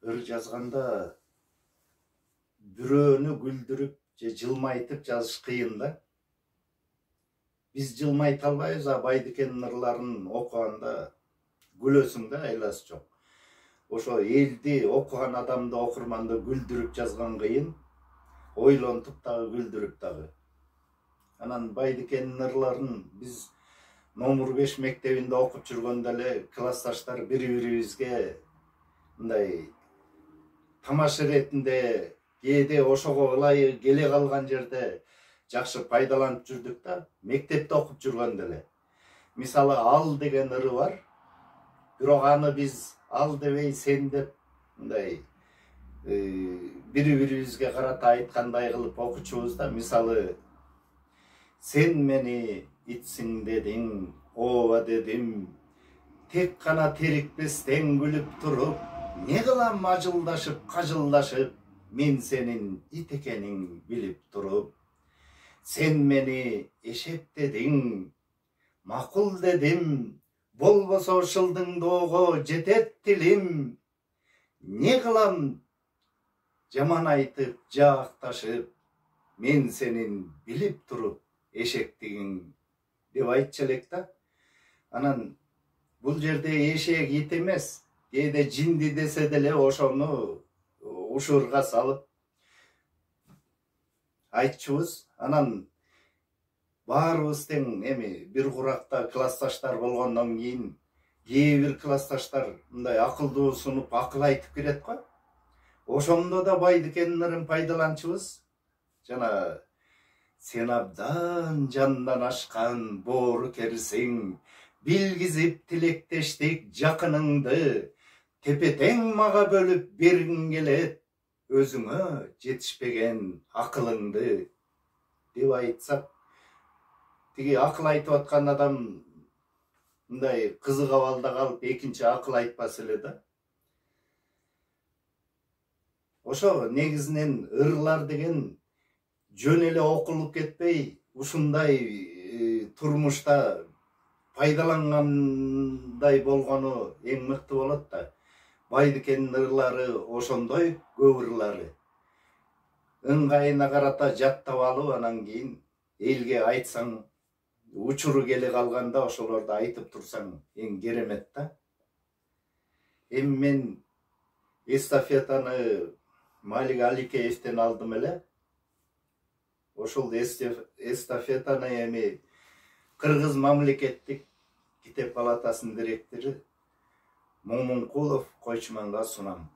ыр жазганда бирөөнү күлдүрүп же жылмайтып жазыш кыйын да. Биз жылмайта албайбыз, а Байдыкенин ырларын окуганда күлөсүң да, айласы жок. Ошо элди окуган адамды, окурманды күлдүрүп жазган кыйын, ойлонтуп дагы күлдүрүп дагы. Анан Байдыкенин ырларын биз номер 5 мектебинде окуп жүргөндө эле классташтар бири-бирибизге мындай тамаша иретинде кээде ошого ылайык келе калган жерде жакшы пайдаланып жүрдүк да, мектепте окуп жүргөндө эле. Мисалы, ал деген ыры бар. Бирок аны биз ал дебей сен деп мындай бири-бирибизге карата айткандай кылып окучубуз да. Мисалы, сен мени итсиң дедиң, ооба дедим, тек гана терикпестен күлүп туруп, не кылам ажылдашып, кажылдашып, мен сенин ит экениң билип туруп. Сен мени эшек дедиң, макул дедим, болбосо шылдыңдоого жетет тилим. Не кылам жаман айтып, жаакташып, мен сенин билип туруп эшектигиң деп айтчу элек да. Анан бул жерде эшек ит эмес, кээде жинди десе деле ошону ушурга салып айтчубуз. Анан баарыбыз тең эми бир куракта классташтар болгондон кийин кээ бир классташтар мындай акылдуу сунуп акыл айтып кирет го. Ошондо да Байдыкенин ырын пайдаланчубуз. Жана сен абдан жандан ашкан боору керсиң, билгизип тилектештик жакыныңды, тепе-тең мага бөлүп бергиң келет, өзүңө жетишпеген акылыңды деп айтсак, тиги акыл айтып аткан адам мындай кызык абалда калып экинчи акыл айтпас эле да. Ошо негизинен ырлар деген жөн эле окулуп кетпей, ушундай турмушта пайдалангандай болгону эң мыкты болот да. Байдыкенин ырлары ошондой көп ырлары. Ыңгайына карата жаттап алып, анан кийин элге айтсаң, учуру келе калганда ошолорду айтып турсаң эң керемет да. Эми мен эстафетаны Малик Аликеевден алдым эле. Ошол эстафетаны эми Кыргыз мамлекеттик китеп палатасынын директору Момункулов Койчуманга сунам.